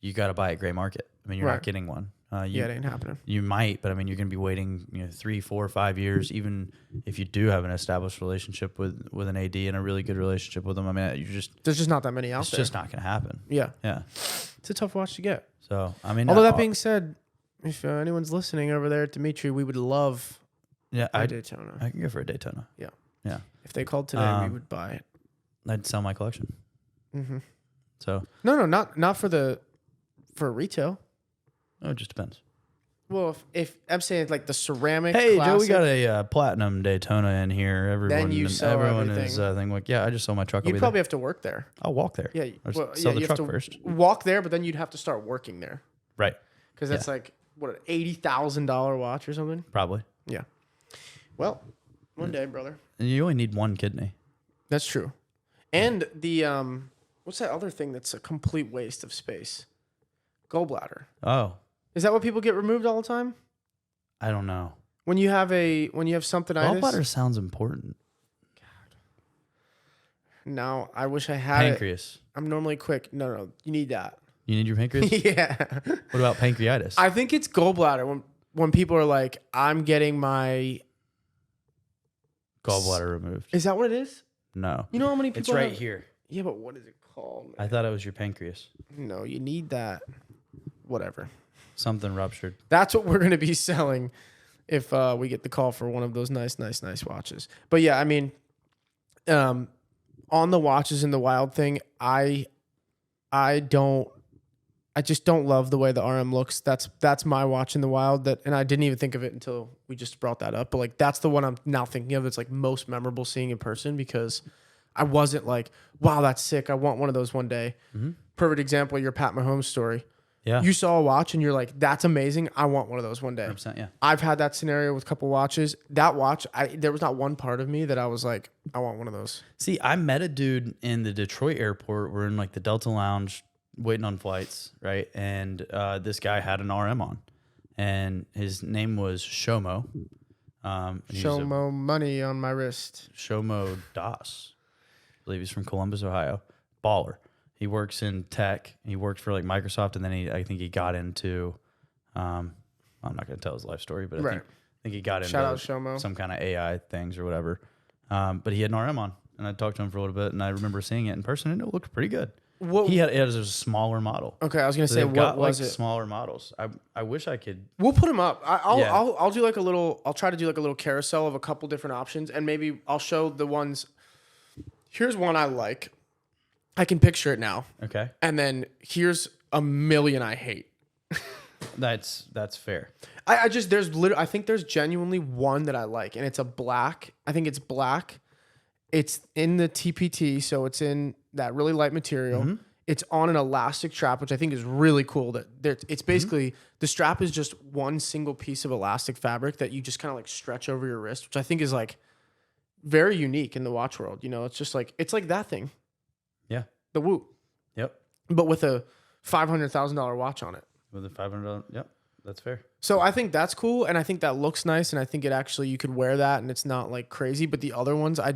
you got to buy a gray market. I mean, you're Right. not getting one. Yeah, it ain't happening. You might, but I mean, you're going to be waiting, 3, 4, 5 years, even if you do have an established relationship with an AD and a really good relationship with them. I mean, There's just not that many out it's there. just not going to happen. Yeah. Yeah. It's a tough watch to get. So, I mean, Although that being said, if anyone's listening over there, Dimitri, we would love yeah, a I Daytona. can go for a Daytona. Yeah. Yeah. If they called today, we would buy it. I'd sell my collection. Mm-hmm. So, No, not for retail. it just depends. Well, if I'm saying like the ceramic. Hey, classic, Joe, we got a platinum Daytona in here. Everyone, you sell everyone everything. is thinking like, yeah, I just sold my truck. You'd probably have to work there. I'll walk there. Yeah. Or Well, sell the you have truck to first. walk there, but then you'd have to start working there Right. because that's like what, an $80,000 watch or something. Probably. Yeah. Well, one day, brother. And you only need one kidney. That's true. And the what's that other thing that's a complete waste of space? Gallbladder. Oh, Is that what people get removed all the time? I don't know. When you have something Gallbladder sounds important. No, I wish I had it. Pancreas. I'm normally quick. No, you need that. You need your pancreas? Yeah. What about pancreatitis? I think it's gallbladder when people are like, I'm getting my Gallbladder removed. Is that what it is? No. You know how many people It's right have- here. Yeah, but what is it called? I thought it was your pancreas. No, you need that. Whatever. Something ruptured. That's what we're going to be selling if we get the call for one of those nice watches. But yeah, I mean, on the watches in the wild thing, I don't I just don't love the way the RM looks. That's my watch in the wild. And I didn't even think of it until we just brought that up. But like that's the one I'm now thinking of. It's like most memorable seeing in person because I wasn't like, wow, that's sick. I want one of those one day. Mm-hmm. Perfect example, your Pat Mahomes story. Yeah. You saw a watch and you're like, that's amazing. I want one of those one day. 100%, yeah. I've had that scenario with a couple watches. That watch, there was not one part of me that I was like, I want one of those. See, I met a dude in the Detroit airport. We're in like the Delta Lounge waiting on flights, right? And this guy had an RM on. And his name was Shomo. Shomo money on my wrist. Shomo Das. I believe he's from Columbus, Ohio. Baller. He works in tech. He worked for like Microsoft, and then I think he got into. I'm not going to tell his life story, but I think he got into Shout out Shomo. Some kind of AI things or whatever. But he had an RM on, and I talked to him for a little bit, and I remember seeing it in person, and it looked pretty good. He had a smaller model. Okay, I was going to say, what was it? Smaller models. I wish I could. We'll put them up. I'll do like a little. I'll try to do like a little carousel of a couple different options, and maybe I'll show the ones. Here's one I like. I can picture it now. Okay. And then here's a million I hate. That's fair. I think there's genuinely one that I like, and it's a black. I think it's black. It's in the TPT, so it's in that really light material. Mm-hmm. It's on an elastic strap, which I think is really cool. It's basically the strap is just one single piece of elastic fabric that you just kind of like stretch over your wrist, which I think is like very unique in the watch world. You know, it's just like it's like that thing. Yeah. The Whoop. Yep. But with a $500,000 watch on it. With a $500, yep. That's fair. So I think that's cool, and I think that looks nice, and I think it actually, you could wear that, and it's not like crazy, but the other ones, I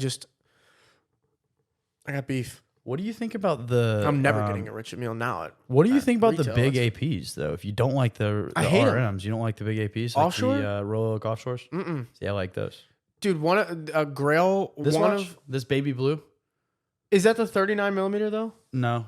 got beef. What do you think about the... I'm never getting a Richard Mille now. What do you think about the big APs, though? If you don't like the RMs, you don't like the big APs? Like offshore? The Royal Oak Offshores? Mm-mm. See, I like those. Dude, a Grail... This baby blue? Is that the 39 millimeter though? No,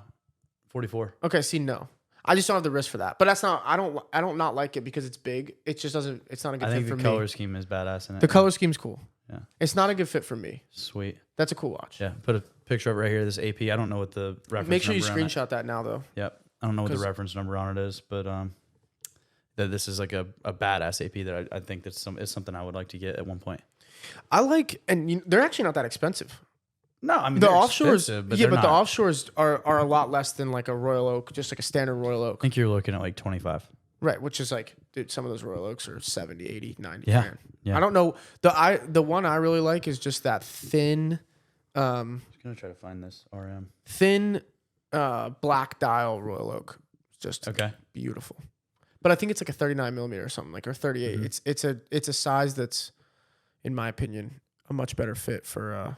44. Okay, see, no, I just don't have the wrist for that. But that's not. I don't not like it because it's big. It just doesn't. It's not a good fit for me. I think the color scheme is badass in it. The color scheme's cool. Yeah, it's not a good fit for me. Sweet. That's a cool watch. Yeah, put a picture up right here. This AP. I don't know what the reference. Make sure you number screenshot that now though. Yep. I don't know what the reference number on it is, but that this is like a badass AP that I think is something I would like to get at one point. I like, and they're actually not that expensive. No, I mean the offshores, but the offshores are a lot less than like a Royal Oak, just like a standard Royal Oak. I think you're looking at like 25. Right, which is like, dude, some of those Royal Oaks are 70, 80, 90. Yeah. Grand. Yeah. I don't know. The one I really like is just that thin. I'm just gonna try to find this RM. Thin, black dial Royal Oak. It's just beautiful. But I think it's like a 39 millimeter or something, like, or 38. Mm-hmm. It's a size that's, in my opinion, a much better fit for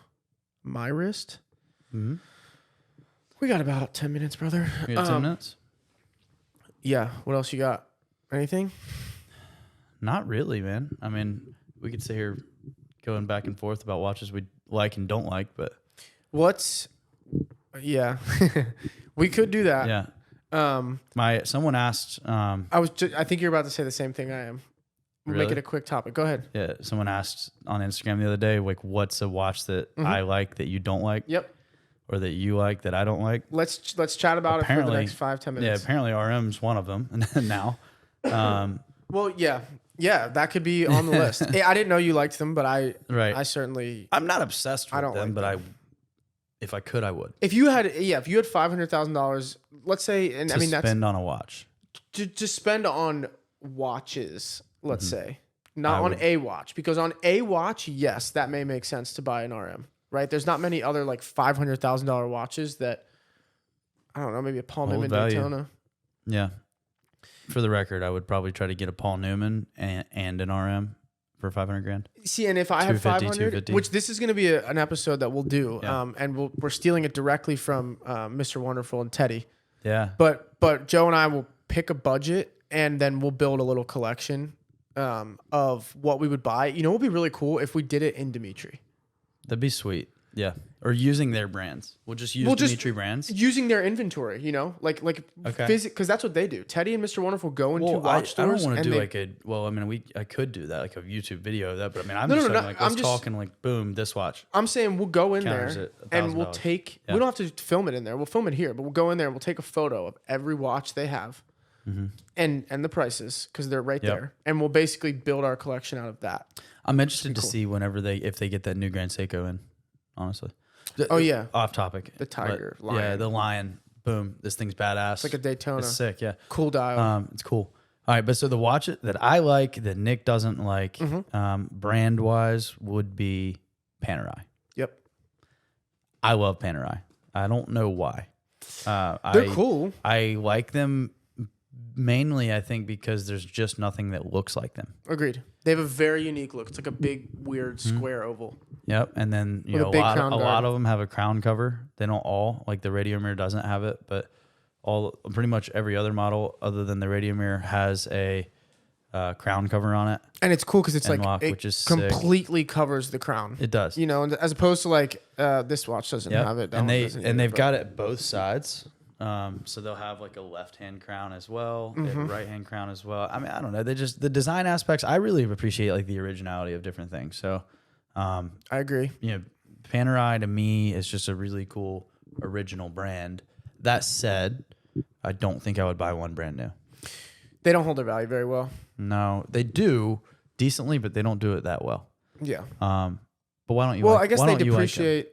my wrist. Mm-hmm. We got about 10 minutes, brother. We got 10 minutes? Yeah. What else you got? Anything? Not really, man. I mean, we could sit here going back and forth about watches we like and don't like, but... Yeah. We could do that. Yeah. Someone asked... I think you're about to say the same thing I am. Really? Make it a quick topic. Go ahead. Yeah. Someone asked on Instagram the other day, like, what's a watch that I like that you don't like? Yep. Or that you like that I don't like? Let's chat about it for the next 5-10 minutes. Yeah, apparently RM's one of them now. Well, yeah. Yeah, that could be on the list. I didn't know you liked them, but I certainly... I'm not obsessed with them, but if I could, I would. If you had $500,000, let's say, and that's spend on a watch. To spend on watches, let's say, not on a watch, because on a watch, yes, that may make sense to buy an RM, right? There's not many other like $500,000 watches that, I don't know, maybe a Paul Newman Daytona. Yeah. For the record, I would probably try to get a Paul Newman and an RM for $500,000. See, and if I had 500, which this is going to be an episode that we'll do, and we're stealing it directly from Mr. Wonderful and Teddy. Yeah. But Joe and I will pick a budget, and then we'll build a little collection of what we would buy. You know, it would be really cool if we did it in Dimitri. That'd be sweet. Yeah. Or using their brands. We'll just use Dimitri brands. Using their inventory, you know, like because that's what they do. Teddy and Mr. Wonderful go into watch stores. I don't want to do like a. Well, I mean, I could do that, like a YouTube video of that, but I mean, I'm just talking like, boom, this watch. I'm saying we'll go in there and we'll take. Yeah. We don't have to film it in there. We'll film it here, but we'll go in there and we'll take a photo of every watch they have, and the prices because they're right there, and we'll basically build our collection out of that. I'm interested to see if they get that new Grand Seiko in, honestly. Oh yeah, off topic. The tiger, lion. Yeah, the lion. Boom, this thing's badass. It's like a Daytona. It's sick. Yeah, cool dial. It's cool. All right, but so the watch that I like that Nick doesn't like, brand wise, would be Panerai. Yep. I love Panerai. I don't know why. They're cool. I like them mainly, I think, because there's just nothing that looks like them. Agreed. They have a very unique look. It's like a big, weird square oval. Yep, and then a lot of them have a crown cover. They don't all, like the Radio Mirror doesn't have it, but pretty much every other model other than the Radio Mirror has a crown cover on it. And it's cool because it's lock, it which is completely covers the crown. It does, as opposed to like this watch doesn't have it. They've got it both sides. So they'll have like a left-hand crown as well, a right-hand crown as well. I mean, I don't know. The design aspects, I really appreciate like the originality of different things. So, I agree. Panerai to me is just a really cool original brand. That said, I don't think I would buy one brand new. They don't hold their value very well. No, they do decently, but they don't do it that well. Yeah. But why don't you? Well, I guess they depreciate.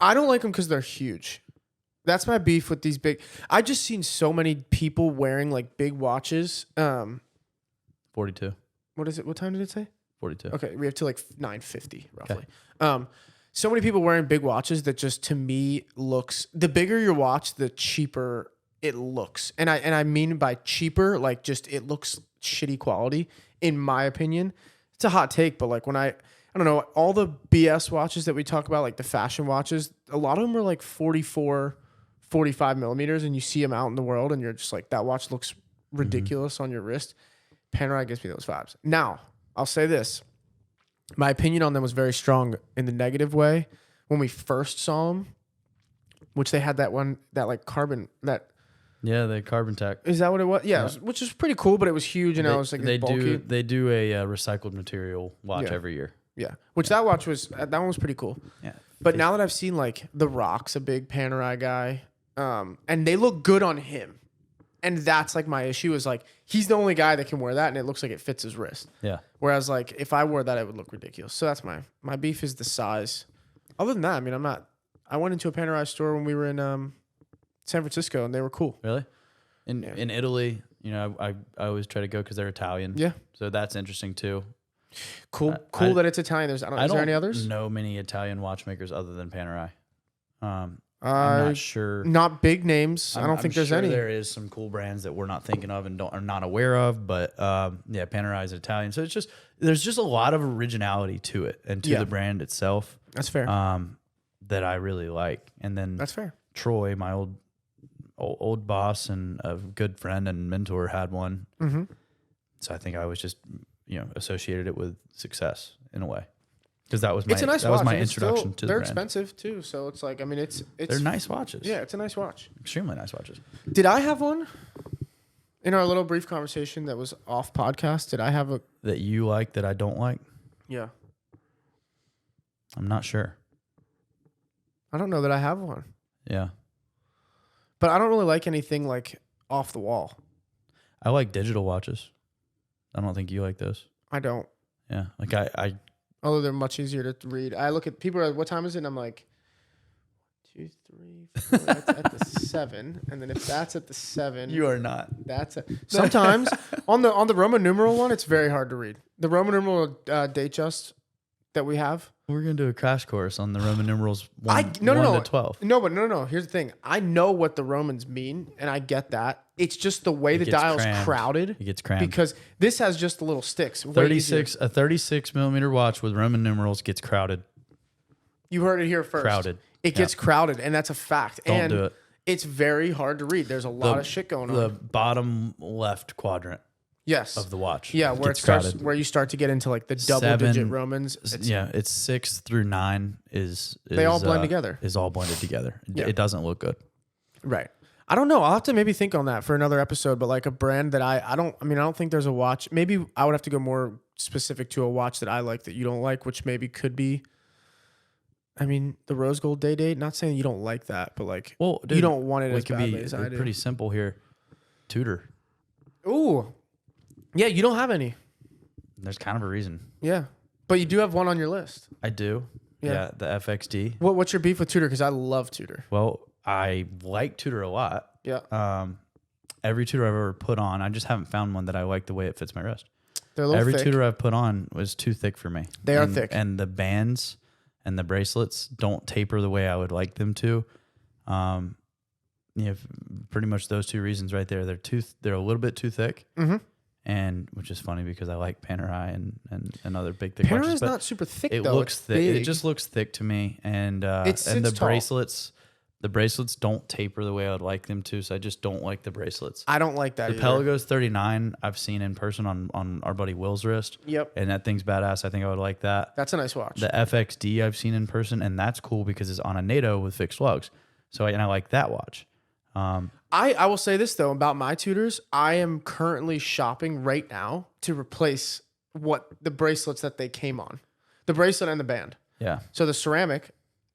I don't like them because they're huge. That's my beef with these big. I've just seen so many people wearing like big watches. 42. What is it? What time did it say? 42. Okay, we have to like 9:50 roughly. Okay. So many people wearing big watches that just to me looks. The bigger your watch, the cheaper it looks, and I mean by cheaper, like just it looks shitty quality. In my opinion, it's a hot take, but like when I don't know, all the BS watches that we talk about, like the fashion watches, a lot of them are like 44. 45 millimeters, and you see them out in the world, and you're just like, that watch looks ridiculous on your wrist. Panerai gives me those vibes. Now, I'll say this. My opinion on them was very strong in the negative way when we first saw them, which they had that like carbon, that... Yeah, the Carbon Tech. Is that what it was? Yeah, which is pretty cool, but it was huge, and I was like, they bulky. They do a recycled material watch every year. Yeah, which that watch was, that one was pretty cool. Yeah. But now that I've seen, like, The Rock's a big Panerai guy, and they look good on him. And that's like my issue is like, he's the only guy that can wear that and it looks like it fits his wrist. Yeah. Whereas like if I wore that, it would look ridiculous. So that's my beef is the size. Other than that, I mean, I went into a Panerai store when we were in San Francisco and they were cool. Really? In Italy, I always try to go because they're Italian. Yeah. So that's interesting too. Cool that it's Italian. Is there any others? Know many Italian watchmakers other than Panerai. I'm not sure. Not big names. I don't think there's any. There is some cool brands that we're not thinking of and are not aware of, but Panerai is Italian. So there's just a lot of originality to it and to the brand itself. That's fair. That I really like. And then that's fair. Troy, my old boss and a good friend and mentor, had one. Mm-hmm. So I think I was just associated it with success in a way. Because that was my introduction to the brand. They're expensive too, so it's like they're nice watches. Yeah, it's a nice watch. Extremely nice watches. Did I have one in our little brief conversation that was off podcast? Did I have a that you like that I don't like? Yeah, I'm not sure. I don't know that I have one. Yeah, but I don't really like anything like off the wall. I like digital watches. I don't think you like those. I don't. Yeah, like I although they're much easier to read. I look at people are like, what time is it? And I'm like, 2, 3, 4. That's at the 7. And then if that's at the 7, you are not. Sometimes on the Roman numeral one, it's very hard to read. The Roman numeral date just that we have. We're gonna do a crash course on the Roman numerals 1 to 12. No. Here's the thing. I know what the Romans mean, and I get that. It's just the way the dial's crowded. It gets cramped because this has just the little sticks. A 36 millimeter watch with Roman numerals gets crowded. You heard it here first. Crowded. It gets crowded, and that's a fact. Don't do it. It's very hard to read. There's a lot of shit going on. The bottom left quadrant. Yes. of the watch. Yeah, where gets it starts, crowded. where you start to get into like the double-digit Romans. It's 6 through 9 they all blend together. Is all blended together. Yeah. It doesn't look good. Right. I don't know. I'll have to maybe think on that for another episode. But like a brand that I don't think there's a watch. Maybe I would have to go more specific to a watch that I like that you don't like, which maybe could be. I mean, the rose gold day date. Not saying you don't like that, but like, Well, dude, you don't want it as could badly be as I do. pretty simple here. Tudor. Ooh, yeah. You don't have any. There's kind of a reason. Yeah, but you do have one on your list. I do. Yeah, the FXD. What's your beef with Tudor? Because I love Tudor. Well, I like Tudor a lot. Yeah. Every Tudor I've ever put on, I just haven't found one that I like the way it fits my wrist. They're a little Every thick. Tudor I've put on was too thick for me. They are thick. And the bands and the bracelets don't taper the way I would like them to. Pretty much those two reasons right there. They're a little bit too thick. Mm-hmm. And which is funny because I like Panerai and other big thick watches. Panerai is not super thick it though. looks thick. Big. It just looks thick to me. And sits tall. the bracelets don't taper the way I would like them to. So I just don't like the bracelets. I don't like that The either. Pelagos 39 I've seen in person on our buddy Will's wrist. Yep. And that thing's badass. I think I would like that. That's a nice watch. The FXD I've seen in person, and that's cool because it's on a NATO with fixed lugs. So I like that watch. I will say this though about my Tudors. I am currently shopping right now to replace the bracelets that they came on, the bracelet and the band. Yeah. So the ceramic,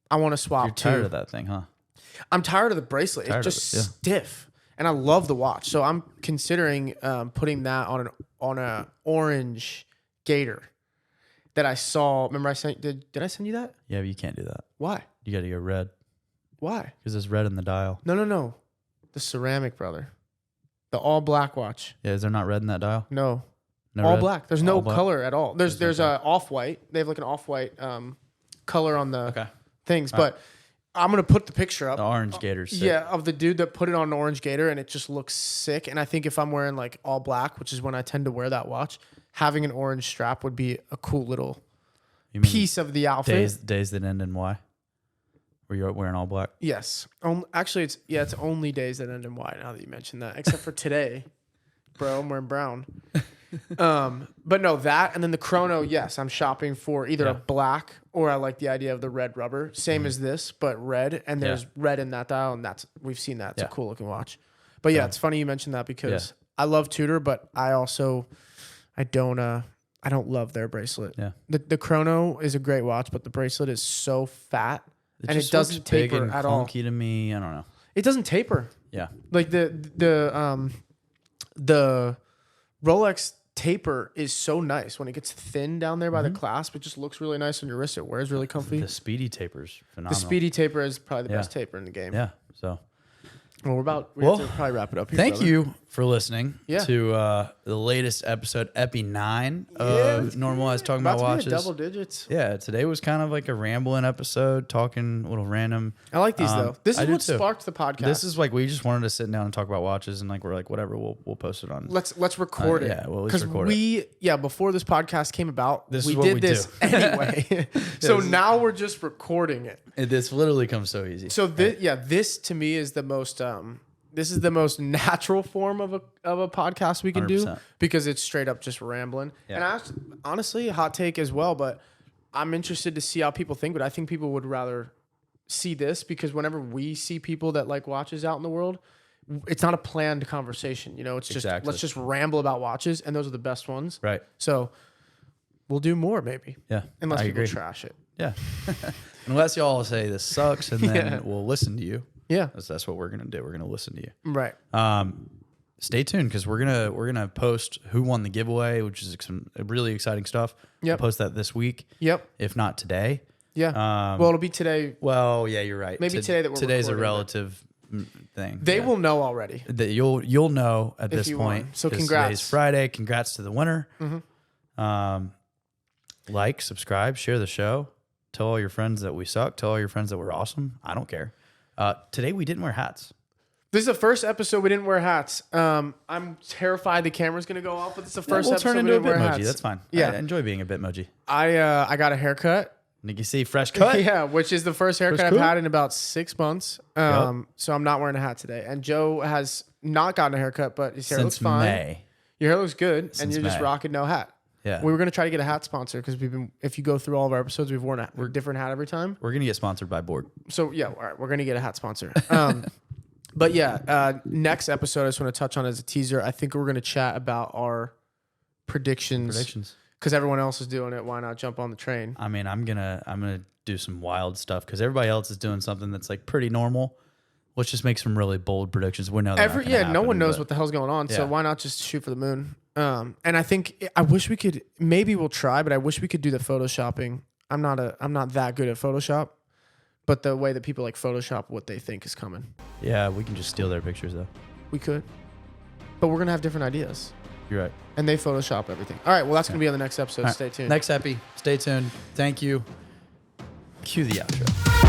I want to swap. You're tired of that thing, huh? I'm tired of the bracelet. It's just stiff, and I love the watch. So I'm considering putting that on a orange gator that I saw. Remember I sent? Did I send you that? Yeah, but you can't do that. Why? You got to go red Why? because there's red in the dial. No. The ceramic, brother. The all black watch. Yeah, is there not red in that dial? No. No all red? black. There's All no black? color at all. There's a off white. They have like an off white color on the things. But I'm gonna put the picture up. The orange gator's sick. Yeah, of the dude that put it on an orange gator, and it just looks sick. And I think if I'm wearing like all black, which is when I tend to wear that watch, having an orange strap would be a cool little You mean piece of the outfit. days that end in Y? Where you're wearing all black? Yes. Actually, it's only days that end in Y. Now that you mentioned that, except for today, bro, I'm wearing brown. But no, that and then the chrono. Yes, I'm shopping for either a black or I like the idea of the red rubber, same as this, but red. And there's red in that dial, and we've seen that. It's a cool looking watch. But yeah, it's funny you mentioned that because I love Tudor, but I don't love their bracelet. Yeah. The chrono is a great watch, but the bracelet is so fat. And it just doesn't looks big taper and at all. clunky to me. I don't know. It doesn't taper. Yeah. Like the Rolex taper is so nice when it gets thin down there by the clasp. It just looks really nice on your wrist. It wears really comfy. The speedy taper's phenomenal. The speedy taper is probably the best taper in the game. Yeah. So. Well, we have to probably wrap it up here. Thank brother. you for listening Yeah. to the latest episode, Epi 9 of Normalize Talking About About to be Watches. double digits. Yeah, today was kind of like a rambling episode, talking a little random. I like these though. This I is do what too. sparked the podcast. This is like we just wanted to sit down and talk about watches, and like we're like whatever, we'll post it on. Let's record it. Yeah, we'll at least record it. Before this podcast came about, This we is what did we this do. anyway. So now we're just recording it. This literally comes so easy. So this to me is the most this is the most natural form of a podcast we can do 100%. because it's straight up just rambling. Yeah. And honestly, a hot take as well, but I'm interested to see how people think, but I think people would rather see this because whenever we see people that like watches out in the world, it's not a planned conversation. You know, it's just let's just ramble about watches, and those are the best ones. Right. So we'll do more maybe. Yeah. Unless I people agree. trash it. Yeah. Unless y'all say this sucks, and then we'll listen to you. Yeah. That's what we're gonna do. We're gonna listen to you. Right. Stay tuned because we're gonna post who won the giveaway, which is some really exciting stuff. Yep. We'll post that this week. Yep. If not today. Yeah. Well, it'll be today. Well, yeah, you're right. Maybe today that we're today's a recording it. relative thing. They will know already. That you'll know at this you point. won. So 'cause congrats. Today's Friday. Congrats to the winner. Like, subscribe, share the show. Tell all your friends that we suck. Tell all your friends that we're awesome. I don't care. Today we didn't wear hats. This is the first episode we didn't wear hats. I'm terrified the camera's gonna go off, but it's the first we'll episode turn we into a didn't wear Bitmoji. hats. That's fine. Yeah. I enjoy being a Bitmoji. I got a haircut. And you can see fresh cut. Yeah, which is the first haircut I've had in about 6 months. So I'm not wearing a hat today. And Joe has not gotten a haircut, but his hair looks Since fine. May. Your hair looks good, and Since you're just May. rocking no hat. Yeah. We were gonna try to get a hat sponsor because if you go through all of our episodes, we've worn a different hat every time. We're going to get sponsored by Borg. So yeah, all right, we're gonna get a hat sponsor. But yeah, next episode I just want to touch on as a teaser. I think we're gonna chat about our predictions. Because everyone else is doing it, why not jump on the train? I mean, I'm gonna do some wild stuff because everybody else is doing something that's like pretty normal. Let's just make some really bold predictions. We know that. No one knows what the hell's going on, so why not just shoot for the moon? And I think I wish we could. Maybe we'll try, but I wish we could do the photoshopping. I'm not that good at Photoshop, but the way that people like Photoshop what they think is coming. Yeah, we can just steal their pictures though. We could, but we're gonna have different ideas. You're right. And they Photoshop everything. All right, well that's gonna be on the next episode. Right. Stay tuned. Next epi. Stay tuned. Thank you. Cue the outro.